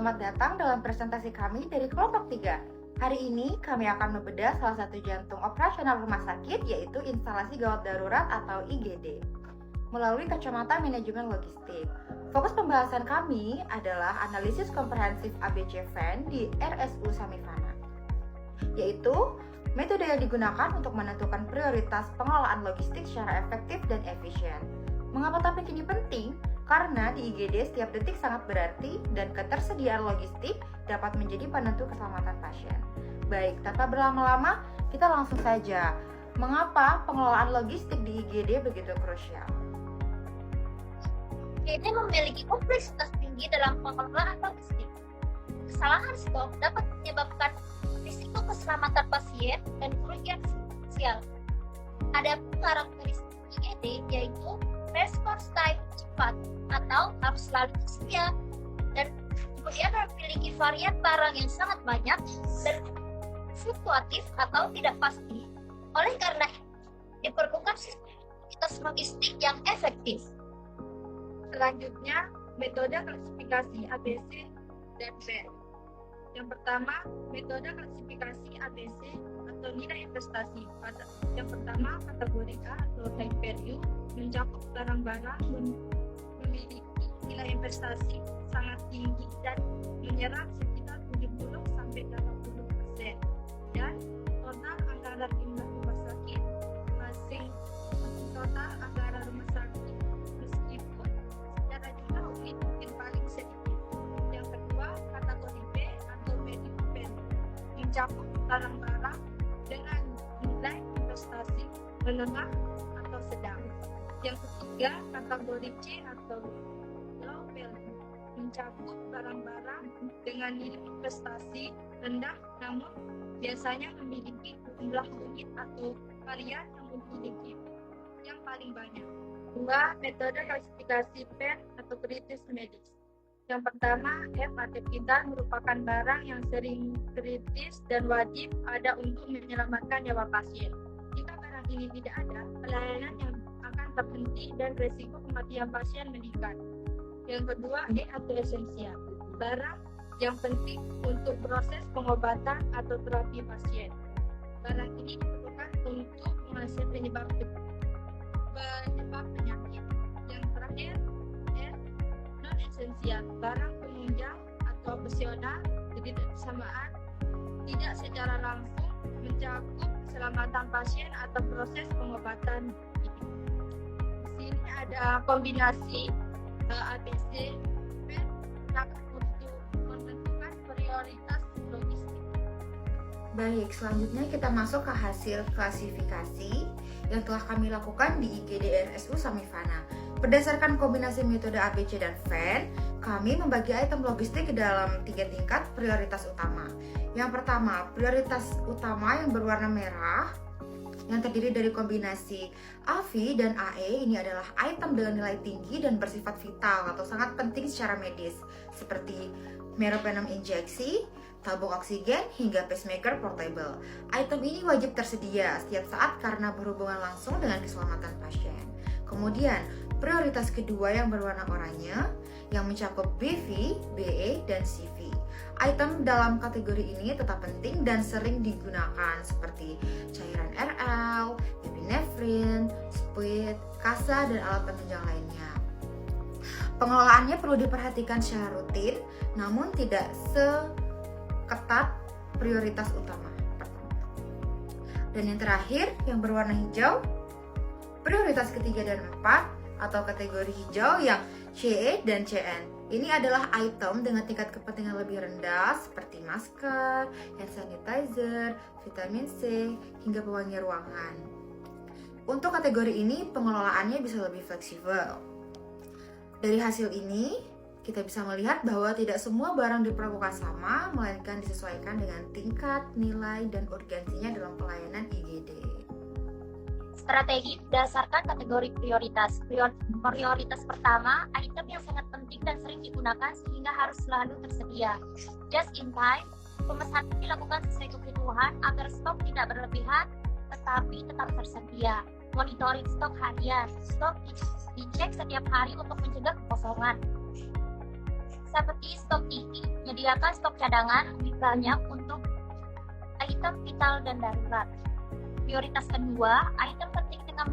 selamat datang dalam presentasi kami dari kelompok 3. Hari ini kami akan membedah salah satu jantung operasional rumah sakit, yaitu instalasi gawat darurat atau IGD, melalui kacamata manajemen logistik. Fokus pembahasan kami adalah analisis komprehensif ABC VAN di RSU Samifana, yaitu metode yang digunakan untuk menentukan prioritas pengelolaan logistik secara efektif dan efisien. Mengapa topik ini penting? Karena di IGD setiap detik sangat berarti dan ketersediaan logistik dapat menjadi penentu keselamatan pasien. Baik, tanpa berlama-lama, kita langsung saja. Mengapa pengelolaan logistik di IGD begitu krusial? IGD memiliki kompleksitas tinggi dalam pengelolaan logistik. Kesalahan stok dapat menyebabkan risiko keselamatan pasien dan kerugian finansial. Ada karakteristik IGD yaitu response time cepat atau harus selalu tersedia, dan kemudian memiliki varian barang yang sangat banyak dan fluktuatif atau tidak pasti. Oleh karena itu, diperlukan sistem logistik yang efektif. Selanjutnya, metode klasifikasi ABC dan VAN. Yang pertama, metode klasifikasi ABC atau nilai investasi. Yang pertama, kategori A atau high value mencakup barang-barang memiliki nilai investasi sangat tinggi dan menyerap sekitar 70-80% dan total anggaran rumah sakit total anggaran rumah sakit meskipun secara jumlah unit mungkin paling sedikit. Yang kedua, kategori B atau medium value mencakup barang-barang dengan nilai investasi menengah atau sedang. Yang ketiga, kategori C atau low value mencakup barang-barang dengan nilai investasi rendah namun biasanya memiliki jumlah unit atau varian yang memiliki yang paling banyak. Dua, metode klasifikasi VAN atau kritis medis. Yang pertama, F atau vital merupakan barang yang sering kritis dan wajib ada untuk menyelamatkan nyawa pasien. Jika barang ini tidak ada, pelayanan yang akan terhenti dan risiko kematian pasien meningkat. Yang kedua, E atau esensial, barang yang penting untuk proses pengobatan atau terapi pasien. Barang ini diperlukan untuk menghasilkan penyebab penyakit. Yang terakhir, N non esensial, barang penunjang atau opsional, jadi bersamaan tidak secara langsung mencakup keselamatan pasien atau proses pengobatan. Di sini ada kombinasi ABC untuk menentukan prioritas logistik. Baik, selanjutnya kita masuk ke hasil klasifikasi yang telah kami lakukan di IGD RSU Samifana. Berdasarkan kombinasi metode ABC dan VAN, kami membagi item logistik ke dalam 3 tingkat prioritas utama. Yang pertama, prioritas utama yang berwarna merah yang terdiri dari kombinasi AV dan AE. Ini adalah item dengan nilai tinggi dan bersifat vital atau sangat penting secara medis, seperti meropenem injeksi, tabung oksigen, hingga pacemaker portable. Item ini wajib tersedia setiap saat karena berhubungan langsung dengan keselamatan pasien. Kemudian, prioritas kedua yang berwarna oranye yang mencakup BV, BE, dan CV. Item dalam kategori ini tetap penting dan sering digunakan seperti cairan RL, epinefrin, spuit, kasa, dan alat penunjang lainnya. Pengelolaannya perlu diperhatikan secara rutin, namun tidak seketat prioritas utama pertama. Dan yang terakhir, yang berwarna hijau, prioritas ketiga dan 4 atau kategori hijau yang CE dan CN. Ini adalah item dengan tingkat kepentingan lebih rendah seperti masker, hand sanitizer, vitamin C, hingga pewangi ruangan. Untuk kategori ini pengelolaannya bisa lebih fleksibel. Dari hasil ini, kita bisa melihat bahwa tidak semua barang diperlakukan sama, melainkan disesuaikan dengan tingkat, nilai, dan urgensinya dalam pelayanan IGD. Strategi berdasarkan kategori prioritas. Prioritas pertama, item yang sangat penting dan sering digunakan sehingga harus selalu tersedia. Just in time, pemesanan dilakukan sesuai kebutuhan agar stok tidak berlebihan tetapi tetap tersedia. Monitoring stok harian. Stok dicek setiap hari untuk mencegah kekosongan. Seperti stok tinggi, menyediakan stok cadangan lebih banyak untuk item vital dan darurat. Prioritas kedua, item penting dengan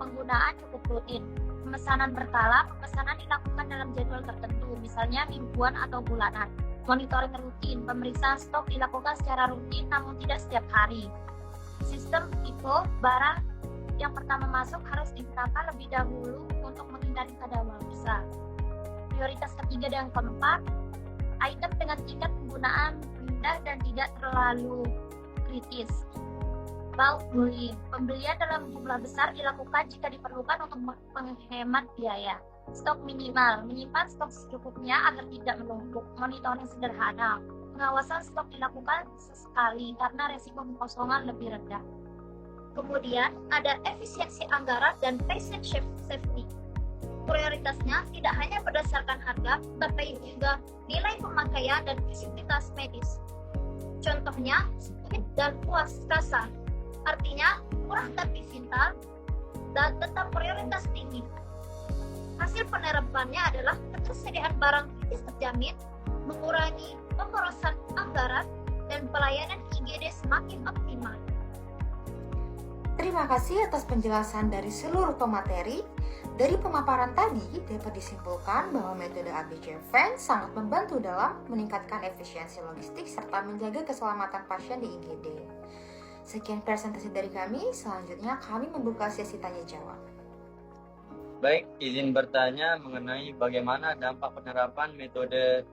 penggunaan cukup rutin. Pemesanan berkala, pemesanan dilakukan dalam jadwal tertentu, misalnya mingguan atau bulanan. Monitoring rutin, pemeriksaan stok dilakukan secara rutin namun tidak setiap hari. Sistem FIFO, barang yang pertama masuk harus digunakan lebih dahulu untuk menghindari kadaluarsa. Prioritas ketiga dan keempat, item dengan tingkat penggunaan rendah dan tidak terlalu kritis. Bulk buying, pembelian dalam jumlah besar dilakukan jika diperlukan untuk menghemat biaya. Stok minimal, menyimpan stok secukupnya agar tidak menumpuk. Monitoring sederhana, pengawasan stok dilakukan sesekali karena resiko kekosongan lebih rendah. Kemudian ada efisiensi anggaran dan patient safety. Prioritasnya tidak hanya berdasarkan harga, tetapi juga nilai pemakaian dan visibilitas medis. Contohnya, speed dan puas kasa. Artinya, murah tapi vital dan tetap prioritas tinggi. Hasil penerapannya adalah ketersediaan barang kritis terjamin, mengurangi pemborosan anggaran, dan pelayanan IGD semakin optimal. Terima kasih atas penjelasan dari seluruh pemateri. Dari pemaparan tadi dapat disimpulkan bahwa metode ABC FEN sangat membantu dalam meningkatkan efisiensi logistik serta menjaga keselamatan pasien di IGD. Sekian presentasi dari kami, selanjutnya kami membuka sesi tanya jawab. Baik, izin bertanya mengenai bagaimana dampak penerapan metode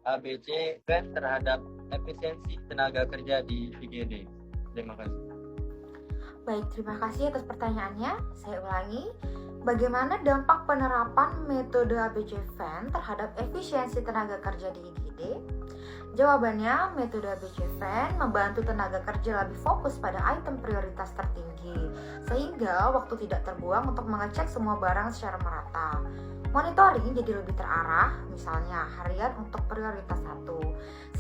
ABC FEN terhadap efisiensi tenaga kerja di IGD. Terima kasih. Baik, terima kasih atas pertanyaannya. Saya ulangi, bagaimana dampak penerapan metode ABC FEN terhadap efisiensi tenaga kerja di IGD? Jawabannya, metode ABC FEN membantu tenaga kerja lebih fokus pada item prioritas tertinggi, sehingga waktu tidak terbuang untuk mengecek semua barang secara merata. Monitoring jadi lebih terarah, misalnya harian untuk prioritas 1,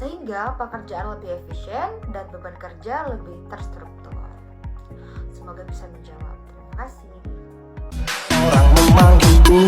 sehingga pekerjaan lebih efisien dan beban kerja lebih terstruktur. Semoga bisa menjawab. Terima kasih. Orang memanggilku